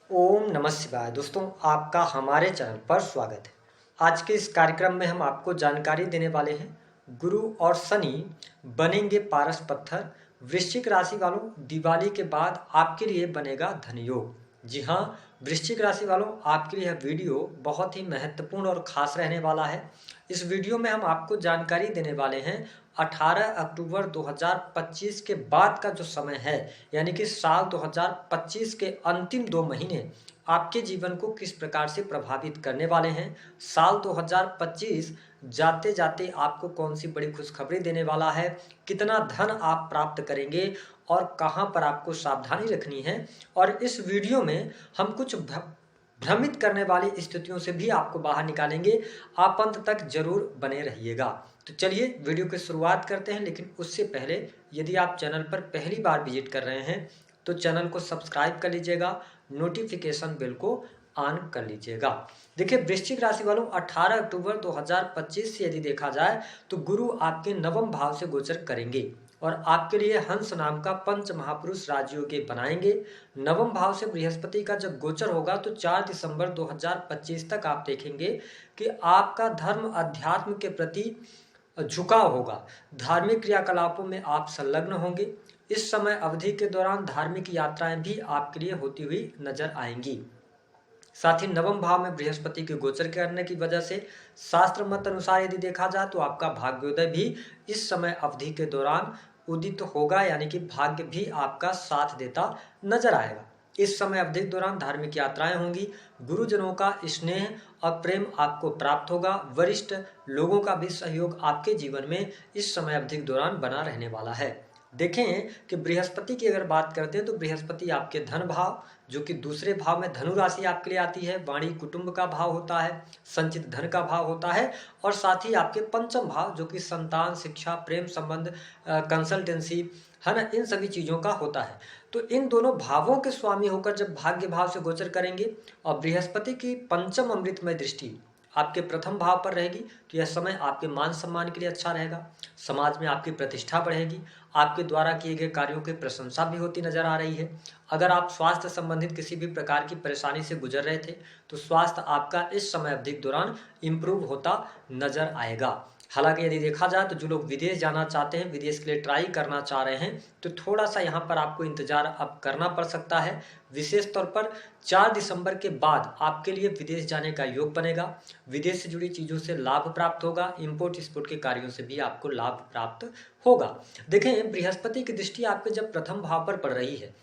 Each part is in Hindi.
ओम नमः शिवाय। दोस्तों, आपका हमारे चैनल पर स्वागत है। आज के इस कार्यक्रम में हम आपको जानकारी देने वाले हैं गुरु और शनि बनेंगे पारस पत्थर। वृश्चिक राशि वालों, दिवाली के बाद आपके लिए बनेगा धन योग। जी हाँ, वृश्चिक राशि वालों, आपके लिए यह वीडियो बहुत ही महत्वपूर्ण और खास रहने वाला है। इस वीडियो में हम आपको जानकारी देने वाले हैं 18 अक्टूबर 2025 के बाद का जो समय है, यानी कि साल 2025 के अंतिम 2 महीने आपके जीवन को किस प्रकार से प्रभावित करने वाले हैं। साल 2025 जाते जाते आपको कौन सी बड़ी खुशखबरी देने वाला है, कितना धन आप प्राप्त करेंगे और कहां पर आपको सावधानी रखनी है। और इस वीडियो में हम कुछ भ्रमित करने वाली स्थितियों से भी आपको बाहर निकालेंगे। आप अंत तक जरूर बने रहिएगा। तो चलिए वीडियो की शुरुआत करते हैं, लेकिन उससे पहले यदि आप चैनल पर पहली बार विजिट कर रहे हैं तो चैनल को सब्सक्राइब कर लीजिएगा, नोटिफिकेशन बेल को ऑन कर लीजिएगा। देखिए वृश्चिक राशि वालों, 18 अक्टूबर 2025 से यदि देखा जाए तो गुरु आपके नवम भाव से गोचर करेंगे और आपके लिए हंस नाम का पंच महापुरुष राजयोगी बनाएंगे। नवम भाव से बृहस्पति का जब गोचर होगा तो 4 दिसंबर 2025 तक आप देखेंगे कि आपका धर्म अध्यात्म के प्रति झुकाव होगा। धार्मिक क्रियाकलापों में आप संलग्न होंगे। इस समय अवधि के दौरान धार्मिक यात्राएं भी आपके लिए होती हुई नजर आएंगी। साथ ही नवम भाव में बृहस्पति के गोचर करने की वजह से शास्त्र मत अनुसार यदि देखा जाए तो आपका भाग्योदय भी इस समय अवधि के दौरान उदित होगा, यानी कि भाग्य भी आपका साथ देता नजर आएगा। इस समय अवधि के दौरान धार्मिक यात्राएं होंगी। गुरुजनों का स्नेह और प्रेम आपको प्राप्त होगा। वरिष्ठ लोगों का भी सहयोग आपके जीवन में इस समय अवधि के दौरान बना रहने वाला है। देखें कि बृहस्पति की अगर बात करते हैं तो बृहस्पति आपके धन भाव, जो कि दूसरे भाव में धनु राशि आपके लिए आती है, वाणी कुटुंब का भाव होता है, संचित धन का भाव होता है, और साथ ही आपके पंचम भाव जो कि संतान, शिक्षा, प्रेम संबंध, कंसल्टेंसी है ना, इन सभी चीजों का होता है। तो इन दोनों भावों के स्वामी होकर जब भाग्य भाव से गोचर करेंगे और बृहस्पति की पंचम अमृतमय दृष्टि आपके प्रथम भाव पर रहेगी तो यह समय आपके मान सम्मान के लिए अच्छा रहेगा। समाज में आपकी प्रतिष्ठा बढ़ेगी। आपके द्वारा किए गए कार्यों की प्रशंसा भी होती नजर आ रही है। अगर आप स्वास्थ्य संबंधित किसी भी प्रकार की परेशानी से गुजर रहे थे तो स्वास्थ्य आपका इस समय अवधि के दौरान इंप्रूव होता नजर आएगा। हालांकि यदि देखा जाए तो जो लोग विदेश जाना चाहते हैं, विदेश के लिए ट्राई करना चाह रहे हैं, तो थोड़ा सा यहाँ पर आपको इंतजार अब करना पड़ सकता है। विशेष तौर पर 4 दिसंबर के बाद आपके लिए विदेश जाने का योग बनेगा। विदेश से जुड़ी चीजों से लाभ प्राप्त होगा। इंपोर्ट एक्सपोर्ट के कार्यों से भी आपको लाभ प्राप्त होगा। देखें, बृहस्पति की दृष्टि आपके जब प्रथम भाव पर पड़ रही है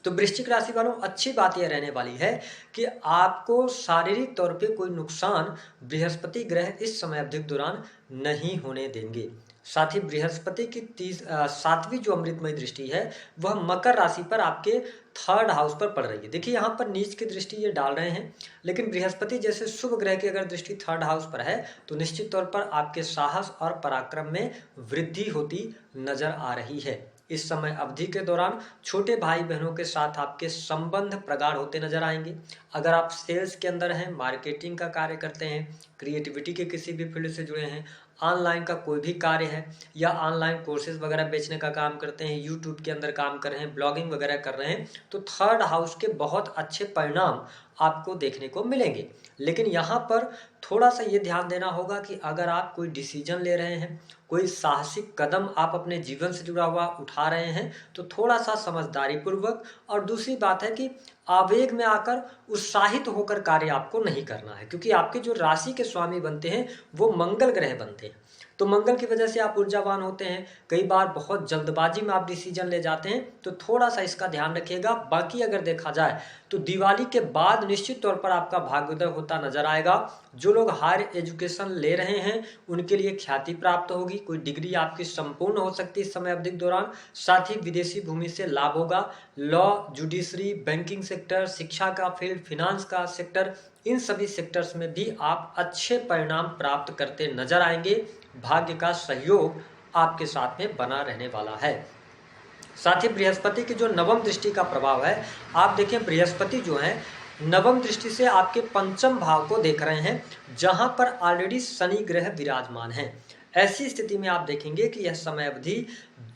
तो वृश्चिक राशि वालों, अच्छी बात यह रहने वाली है कि आपको शारीरिक तौर पे कोई नुकसान बृहस्पति ग्रह इस समय अवधि के दौरान नहीं होने देंगे। साथ ही बृहस्पति की 7वीं जो अमृतमय दृष्टि है वह मकर राशि पर आपके 3rd हाउस पर पड़ रही है। देखिए यहाँ पर नीच की दृष्टि ये डाल रहे हैं, लेकिन बृहस्पति जैसे शुभ ग्रह की अगर दृष्टि 3rd हाउस पर है तो निश्चित तौर पर आपके साहस और पराक्रम में वृद्धि होती नजर आ रही है। इस समय अवधि के दौरान छोटे भाई बहनों के साथ आपके संबंध प्रगाढ़ होते नजर आएंगे। अगर आप सेल्स के अंदर हैं, मार्केटिंग का कार्य करते हैं, क्रिएटिविटी के किसी भी फील्ड से जुड़े हैं, ऑनलाइन का कोई भी कार्य है या ऑनलाइन कोर्सेज वगैरह बेचने का काम करते हैं, यूट्यूब के अंदर काम कर रहे हैं, ब्लॉगिंग वगैरह कर रहे हैं, तो 3rd हाउस के बहुत अच्छे परिणाम आपको देखने को मिलेंगे। लेकिन यहाँ पर थोड़ा सा ये ध्यान देना होगा कि अगर आप कोई डिसीजन ले रहे हैं, कोई साहसिक कदम आप अपने जीवन से जुड़ा हुआ उठा रहे हैं, तो थोड़ा सा समझदारी पूर्वक, और दूसरी बात है कि आवेग में आकर उत्साहित होकर कार्य आपको नहीं करना है, क्योंकि आपके जो राशि के स्वामी बनते हैं वो मंगल ग्रह बनते हैं। तो मंगल की वजह से आप ऊर्जावान होते हैं। कई बार बहुत जल्दबाजी में आप डिसीजन ले जाते हैं, तो थोड़ा सा इसका ध्यान रखिएगा। बाकी अगर देखा जाए तो दिवाली के बाद निश्चित तौर पर आपका भाग्योदय होता नजर आएगा। जो लोग हायर एजुकेशन ले रहे हैं उनके लिए ख्याति प्राप्त होगी। कोई डिग्री आपकी संपूर्ण हो सकती है इस समय अवधि के दौरान। साथ ही विदेशी भूमि से लाभ होगा। लॉ, जुडिशरी, बैंकिंग सेक्टर, शिक्षा का फील्ड, फिनांस का सेक्टर, इन सभी सेक्टर्स में भी आप अच्छे परिणाम प्राप्त करते नजर आएंगे। भाग्य का सहयोग आपके साथ में बना रहने वाला है। साथ ही बृहस्पति की जो नवम दृष्टि का प्रभाव है, आप देखें बृहस्पति जो है नवम दृष्टि से आपके पंचम भाव को देख रहे हैं, जहां पर ऑलरेडी शनि ग्रह विराजमान है। ऐसी स्थिति में आप देखेंगे कि यह समय अवधि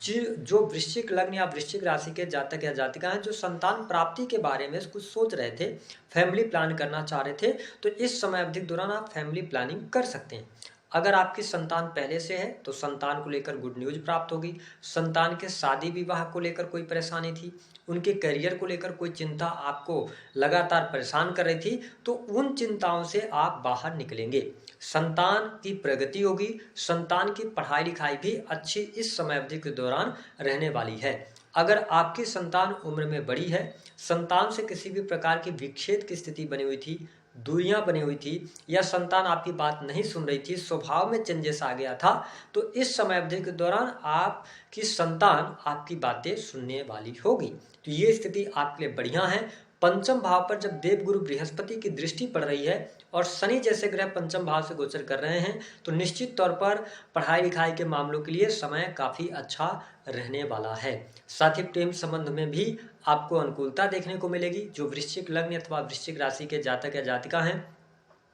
जो वृश्चिक लग्न या वृश्चिक राशि के जातक या जातिका हैं जो संतान प्राप्ति के बारे में कुछ सोच रहे थे, फैमिली प्लान करना चाह रहे थे, तो इस समय अवधि के दौरान आप फैमिली प्लानिंग कर सकते हैं। अगर आपकी संतान पहले से है तो संतान को लेकर गुड न्यूज प्राप्त होगी। संतान के शादी विवाह को लेकर कोई परेशानी थी, उनके करियर को लेकर कोई चिंता आपको लगातार परेशान कर रही थी, तो उन चिंताओं से आप बाहर निकलेंगे। संतान की प्रगति होगी, संतान की पढ़ाई लिखाई भी अच्छी इस समय अवधि के दौरान रहने वाली है। अगर आपकी संतान उम्र में बड़ी है, संतान से किसी भी प्रकार की विच्छेद की स्थिति बनी हुई थी, दूरियां बनी हुई थी, या संतान आपकी बात नहीं सुन रही थी, स्वभाव में चेंजेस आ गया था, तो इस समय अवधि के दौरान आपकी संतान आपकी बातें सुनने वाली होगी। तो ये स्थिति आपके लिए बढ़िया है। पंचम भाव पर जब देवगुरु बृहस्पति की दृष्टि पड़ रही है और शनि जैसे ग्रह पंचम भाव से गोचर कर रहे हैं, तो निश्चित तौर पर पढ़ाई लिखाई के मामलों के लिए समय काफ़ी अच्छा रहने वाला है। साथ ही प्रेम संबंध में भी आपको अनुकूलता देखने को मिलेगी। जो वृश्चिक लग्न अथवा वृश्चिक राशि के जातक या जातिका हैं,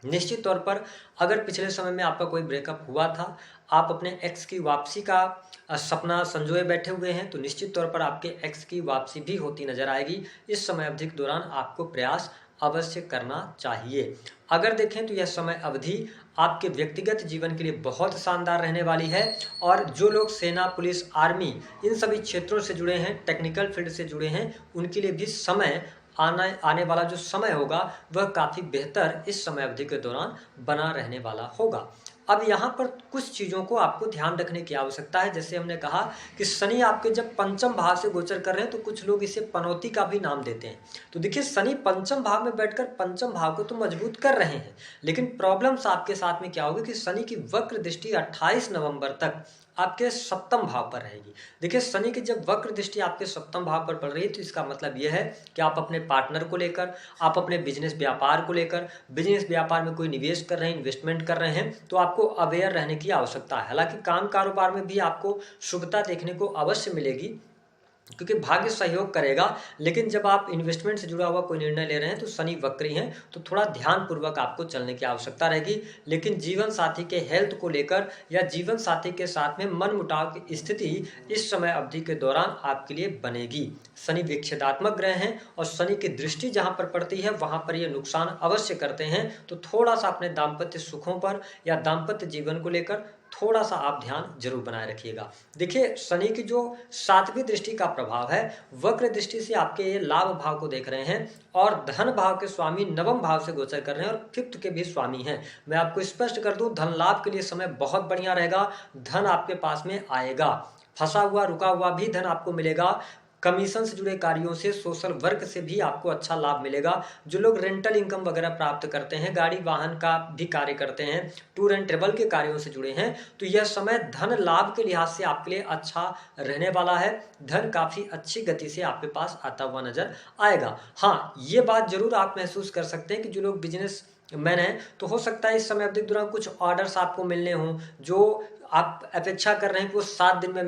निश्चित तौर पर अगर पिछले समय में आपका कोई ब्रेकअप हुआ था, आप अपने एक्स की वापसी का सपना संजोए बैठे हुए हैं, तो निश्चित तौर पर आपके एक्स की वापसी भी होती नजर आएगी। इस समय अवधि के दौरान आपको प्रयास अवश्य करना चाहिए। अगर देखें तो यह समय अवधि आपके व्यक्तिगत जीवन के लिए बहुत शानदार रहने वाली है, और जो लोग सेना, पुलिस, आर्मी इन सभी क्षेत्रों से जुड़े हैं, टेक्निकल फील्ड से जुड़े हैं, उनके लिए भी समय आने वाला जो समय होगा वह काफ़ी बेहतर इस समय अवधि के दौरान बना रहने वाला होगा। अब यहाँ पर कुछ चीज़ों को आपको ध्यान रखने की आवश्यकता है। जैसे हमने कहा कि शनि आपके जब पंचम भाव से गोचर कर रहे हैं, तो कुछ लोग इसे पनौती का भी नाम देते हैं। तो देखिए, शनि पंचम भाव में बैठकर पंचम भाव को तो मजबूत कर रहे हैं, लेकिन प्रॉब्लम्स आपके साथ में क्या होगी कि शनि की वक्र दृष्टि 28 नवंबर तक आपके सप्तम भाव पर रहेगी। देखिए, शनि की जब वक्र दृष्टि आपके सप्तम भाव पर पड़ रही है, तो इसका मतलब यह है कि आप अपने पार्टनर को लेकर, आप अपने बिजनेस व्यापार को लेकर, बिजनेस व्यापार में कोई निवेश कर रहे हैं, इन्वेस्टमेंट कर रहे हैं, तो आपको अवेयर रहने की आवश्यकता है। हालांकि काम कारोबार में भी आपको शुभता देखने को अवश्य मिलेगी, क्योंकि भाग्य सहयोग करेगा, लेकिन जब आप इन्वेस्टमेंट से जुड़ा हुआ कोई निर्णय ले रहे हैं तो शनि वक्री हैं, तो थोड़ा ध्यान पूर्वक आपको चलने की आवश्यकता रहेगी। लेकिन जीवन साथी के हेल्थ को लेकर या जीवन साथी के साथ में मनमुटाव की स्थिति इस समय अवधि के दौरान आपके लिए बनेगी। शनि विच्छेदात्मक ग्रह हैं, और शनि की दृष्टि जहां पर पड़ती है वहां पर ये नुकसान अवश्य करते हैं। तो थोड़ा सा अपने दाम्पत्य सुखों पर या दाम्पत्य जीवन को लेकर थोड़ा सा आप ध्यान जरूर बनाए रखिएगा। देखिए, शनि की जो 7वीं दृष्टि का प्रभाव है, वक्र दृष्टि से आपके ये लाभ भाव को देख रहे हैं, और धन भाव के स्वामी नवम भाव से गोचर कर रहे हैं, और 5th के भी स्वामी हैं। मैं आपको स्पष्ट कर दूं, धन लाभ के लिए समय बहुत बढ़िया रहेगा। धन आपके पास में आएगा, फंसा हुआ रुका हुआ भी धन आपको मिलेगा। कमीशन से जुड़े कार्यों से, सोशल वर्क से भी आपको अच्छा लाभ मिलेगा। जो लोग रेंटल इनकम वगैरह प्राप्त करते हैं, गाड़ी वाहन का भी कार्य करते हैं, टूर एंड ट्रेवल के कार्यों से जुड़े हैं, तो यह समय धन लाभ के लिहाज से आपके लिए अच्छा रहने वाला है। धन काफ़ी अच्छी गति से आपके पास आता हुआ नजर आएगा। हाँ, ये बात जरूर आप महसूस कर सकते हैं कि जो लोग बिजनेस मैन है, तो हो सकता है इस समय अवधि के दौरान कुछ ऑर्डर्स आपको मिलने हों जो आप अपेक्षा कर रहे हैं कि वो 7 दिन में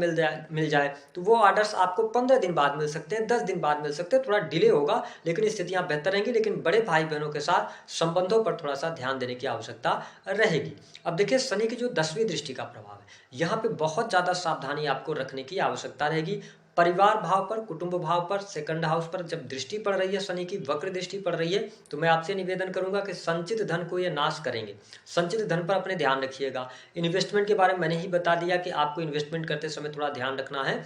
मिल जाए, तो वो ऑर्डर्स आपको 15 दिन बाद मिल सकते हैं, 10 दिन बाद मिल सकते हैं। थोड़ा डिले होगा, लेकिन स्थितियां बेहतर रहेंगी। लेकिन बड़े भाई बहनों के साथ संबंधों पर थोड़ा सा ध्यान देने की आवश्यकता रहेगी। अब देखिए, शनि की जो 10वीं दृष्टि का प्रभाव है, यहाँ पे बहुत ज़्यादा सावधानी आपको रखने की आवश्यकता रहेगी। परिवार भाव पर, कुटुंब भाव पर, सेकंड हाउस पर जब दृष्टि पड़ रही है, शनि की वक्र दृष्टि पड़ रही है, तो मैं आपसे निवेदन करूंगा कि संचित धन को ये नाश करेंगे। संचित धन पर अपने ध्यान रखिएगा। इन्वेस्टमेंट के बारे में मैंने ही बता दिया कि आपको इन्वेस्टमेंट करते समय थोड़ा ध्यान रखना है।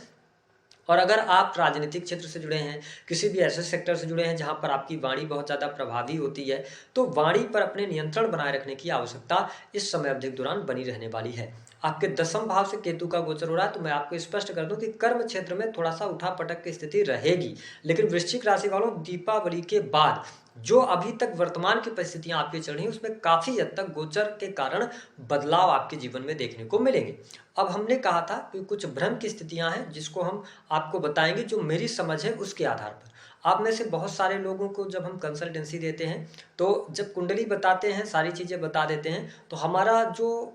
और अगर आप राजनीतिक क्षेत्र से जुड़े हैं, किसी भी ऐसे सेक्टर से जुड़े हैं जहां पर आपकी वाणी बहुत ज़्यादा प्रभावी होती है, तो वाणी पर अपने नियंत्रण बनाए रखने की आवश्यकता इस समय अवधि के दौरान बनी रहने वाली है। आपके 10वें भाव से केतु का गोचर हो रहा है, तो मैं आपको स्पष्ट कर दूं कि कर्म क्षेत्र में थोड़ा सा उठापटक की स्थिति रहेगी। लेकिन वृश्चिक राशि वालों, दीपावली के बाद जो अभी तक वर्तमान की परिस्थितियां आपकी चल रही हैं, उसमें काफी हद तक गोचर के कारण बदलाव आपके जीवन में देखने को मिलेंगे। अब हमने कहा था कि कुछ भ्रम की स्थितियां हैं जिसको हम आपको बताएंगे, जो मेरी समझ है उसके आधार पर। आप में से बहुत सारे लोगों को जब हम कंसल्टेंसी देते हैं, तो जब कुंडली बताते हैं, सारी चीजें बता देते हैं, तो हमारा जो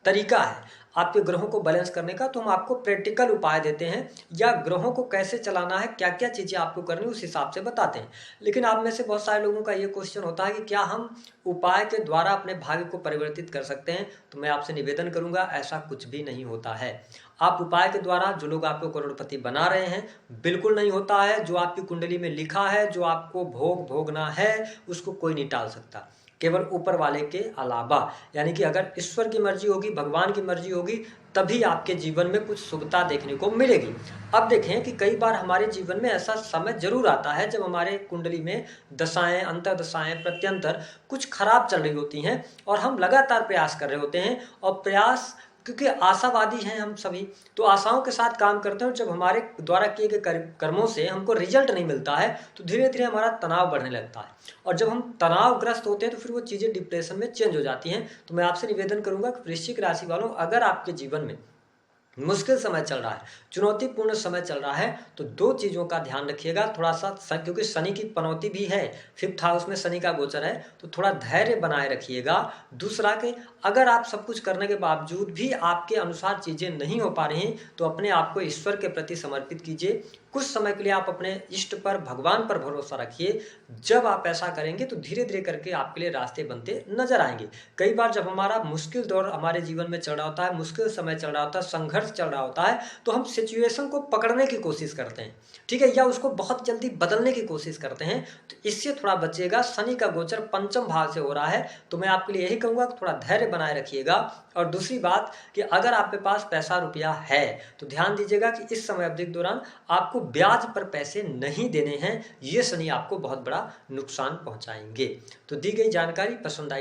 तरीका है आपके ग्रहों को बैलेंस करने का, तो हम आपको प्रैक्टिकल उपाय देते हैं या ग्रहों को कैसे चलाना है, क्या क्या चीज़ें आपको करनी है उस हिसाब से बताते हैं। लेकिन आप में से बहुत सारे लोगों का ये क्वेश्चन होता है कि क्या हम उपाय के द्वारा अपने भाग्य को परिवर्तित कर सकते हैं? तो मैं आपसे निवेदन करूंगा, ऐसा कुछ भी नहीं होता है। आप उपाय के द्वारा जो लोग आपको करोड़पति बना रहे हैं, बिल्कुल नहीं होता है। जो आपकी कुंडली में लिखा है, जो आपको भोगना है, उसको कोई नहीं टाल सकता, केवल ऊपर वाले के अलावा। यानी कि अगर ईश्वर की मर्जी होगी, भगवान की मर्जी होगी, तभी आपके जीवन में कुछ शुभता देखने को मिलेगी। अब देखें कि कई बार हमारे जीवन में ऐसा समय जरूर आता है जब हमारे कुंडली में दशाएं, अंतर्दशाएं, प्रत्यंतर कुछ खराब चल रही होती हैं और हम लगातार प्रयास कर रहे होते हैं। और प्रयास, क्योंकि आशावादी हैं हम सभी, तो आशाओं के साथ काम करते हैं। जब हमारे द्वारा किए गए कर्मों से हमको रिजल्ट नहीं मिलता है तो धीरे धीरे हमारा तनाव बढ़ने लगता है, और जब हम तनावग्रस्त होते हैं तो फिर वो चीज़ें डिप्रेशन में चेंज हो जाती हैं। तो मैं आपसे निवेदन करूंगा कि वृश्चिक राशि वालों, अगर आपके जीवन में मुश्किल समय चल रहा है, चुनौतीपूर्ण समय चल रहा है, तो दो चीज़ों का ध्यान रखिएगा थोड़ा सा। क्योंकि शनि की पनौती भी है, 5th हाउस में शनि का गोचर है, तो थोड़ा धैर्य बनाए रखिएगा। दूसरा कि अगर आप सब कुछ करने के बावजूद भी आपके अनुसार चीज़ें नहीं हो पा रही हैं, तो अपने आप को ईश्वर के प्रति समर्पित कीजिए। कुछ समय के लिए आप अपने इष्ट पर, भगवान पर भरोसा रखिए। जब आप ऐसा करेंगे तो धीरे धीरे करके आपके लिए रास्ते बनते नजर आएंगे। कई बार जब हमारा मुश्किल दौर हमारे जीवन में चल रहा होता है, मुश्किल समय चल रहा होता है, संघर्ष चल रहा होता है, तो हम सिचुएशन को पकड़ने की कोशिश करते हैं, ठीक है, या उसको बहुत जल्दी बदलने की कोशिश करते हैं। तो इससे थोड़ा बचिएगा। शनि का गोचर पंचम भाव से हो रहा है, तो मैं आपके लिए यही कहूँगा कि थोड़ा धैर्य बनाए रखिएगा। और दूसरी बात कि अगर आपके पास पैसा रुपया है तो ध्यान दीजिएगा कि इस समय अवधि के दौरान आपको ब्याज पर पैसे नहीं देने हैं। ये शनि आपको बहुत बड़ा नुकसान पहुंचाएंगे। तो दी गई जानकारी पसंद आई